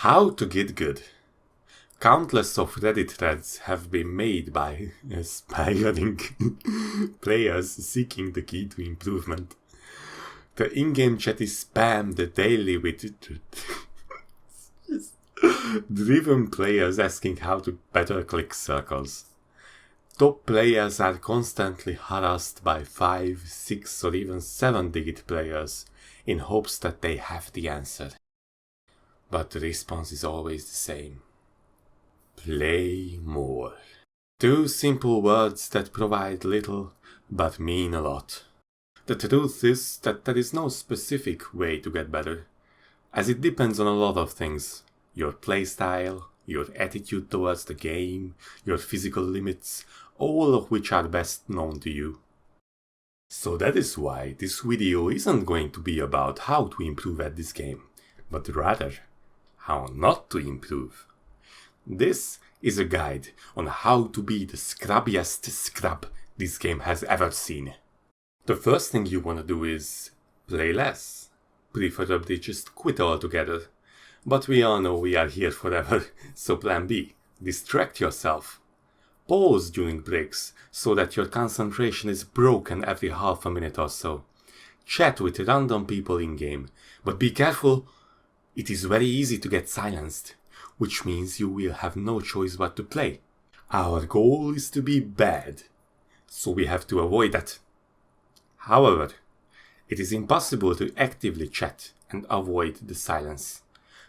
How to get good. Countless of Reddit threads have been made by aspiring players seeking the key to improvement. The in-game chat is spammed daily with driven players asking how to better click circles. Top players are constantly harassed by 5, 6 or even 7-digit players in hopes that they have the answer. But the response is always the same. Play more. Two simple words that provide little but mean a lot. The truth is that there is no specific way to get better, as it depends on a lot of things. Your playstyle, your attitude towards the game, your physical limits, all of which are best known to you. So that is why this video isn't going to be about how to improve at this game, but rather how not to improve. This is a guide on how to be the scrubbiest scrub this game has ever seen. The first thing you want to do is play less, preferably just quit altogether. But we all know we are here forever, so plan B, distract yourself. Pause during breaks so that your concentration is broken every half a minute or so. Chat with random people in-game, but be careful, it is very easy to get silenced, which means you will have no choice but to play. Our goal is to be bad, so we have to avoid that. However, it is impossible to actively chat and avoid the silence,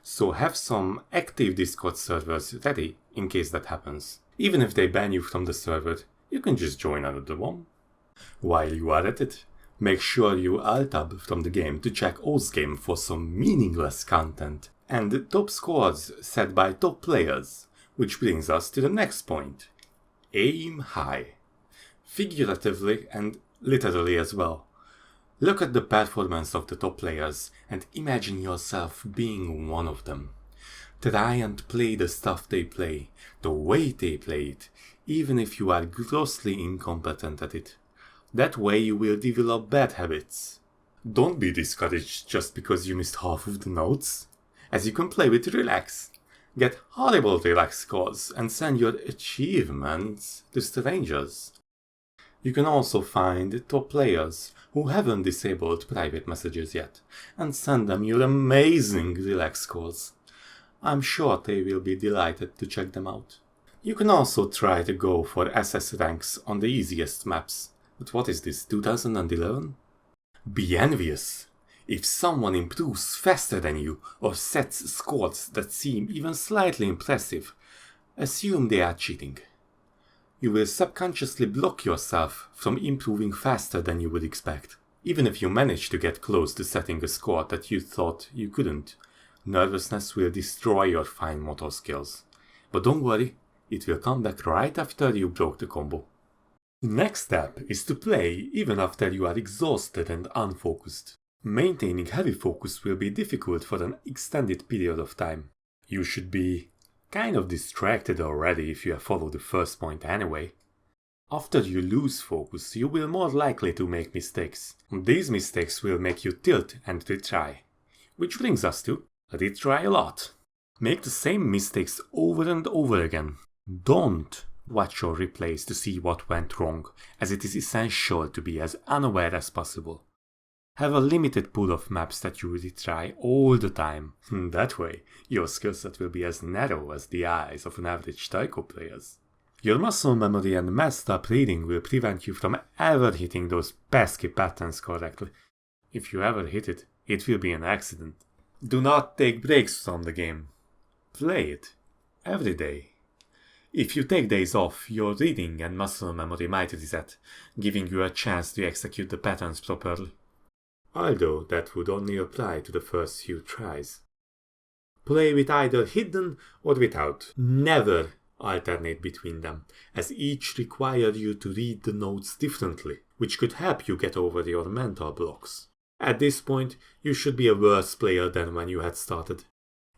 so have some active Discord servers ready in case that happens. Even if they ban you from the server, you can just join another one. While you are at it, make sure you alt-tab from the game to check Ozgame for some meaningless content and top scores set by top players, which brings us to the next point. Aim high. Figuratively and literally as well. Look at the performance of the top players and imagine yourself being one of them. Try and play the stuff they play, the way they play it, even if you are grossly incompetent at it. That way you will develop bad habits. Don't be discouraged just because you missed half of the notes, as you can play with relax. Get horrible relax scores and send your achievements to strangers. You can also find top players who haven't disabled private messages yet and send them your amazing relax scores. I'm sure they will be delighted to check them out. You can also try to go for SS ranks on the easiest maps. But what is this, 2011? Be envious. If someone improves faster than you or sets scores that seem even slightly impressive, assume they are cheating. You will subconsciously block yourself from improving faster than you would expect. Even if you manage to get close to setting a score that you thought you couldn't, nervousness will destroy your fine motor skills. But don't worry, it will come back right after you broke the combo. The next step is to play even after you are exhausted and unfocused. Maintaining heavy focus will be difficult for an extended period of time. You should be kind of distracted already if you have followed the first point anyway. After you lose focus, you will more likely to make mistakes. These mistakes will make you tilt and retry. Which brings us to retry a lot. Make the same mistakes over and over again. Don't watch your replays to see what went wrong, as it is essential to be as unaware as possible. Have a limited pool of maps that you retry all the time. That way, your skillset will be as narrow as the eyes of an average taiko players. Your muscle memory and messed up reading will prevent you from ever hitting those pesky patterns correctly. If you ever hit it, it will be an accident. Do not take breaks from the game. Play it. Every day. If you take days off, your reading and muscle memory might reset, giving you a chance to execute the patterns properly. Although that would only apply to the first few tries. Play with either hidden or without. Never alternate between them, as each require you to read the notes differently, which could help you get over your mental blocks. At this point, you should be a worse player than when you had started.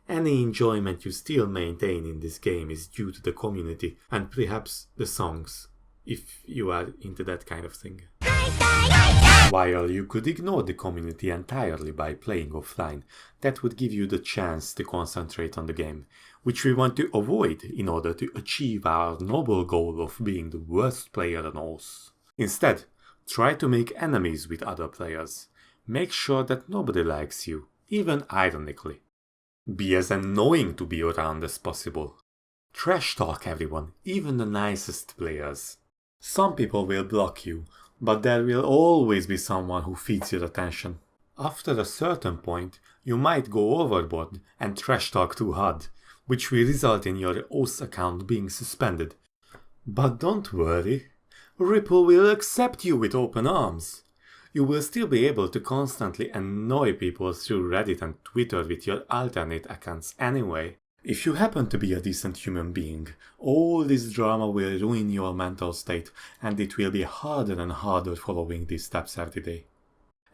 Any enjoyment you still maintain in this game is due to the community and perhaps the songs, if you are into that kind of thing. While you could ignore the community entirely by playing offline, that would give you the chance to concentrate on the game, which we want to avoid in order to achieve our noble goal of being the worst player on Oz. Instead, try to make enemies with other players. Make sure that nobody likes you, even ironically. Be as annoying to be around as possible. Trash talk everyone, even the nicest players. Some people will block you, but there will always be someone who feeds your attention. After a certain point, you might go overboard and trash talk too hard, which will result in your OS account being suspended. But don't worry, Ripple will accept you with open arms. You will still be able to constantly annoy people through Reddit and Twitter with your alternate accounts anyway. If you happen to be a decent human being, all this drama will ruin your mental state and it will be harder and harder following these steps every day.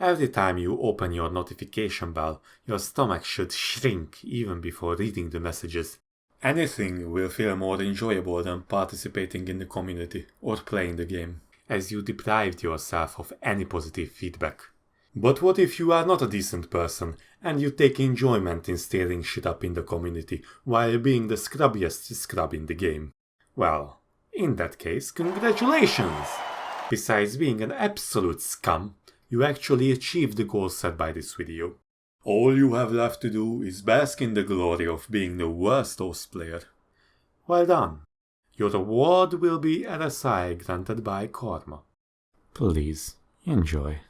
Every time you open your notification bell, your stomach should shrink even before reading the messages. Anything will feel more enjoyable than participating in the community or playing the game, as you deprived yourself of any positive feedback. But what if you are not a decent person and you take enjoyment in stirring shit up in the community while being the scrubbiest scrub in the game? Well, in that case, congratulations! Besides being an absolute scum, you actually achieved the goal set by this video. All you have left to do is bask in the glory of being the worst host player. Well done. Your reward will be RSI granted by Karma. Please, enjoy.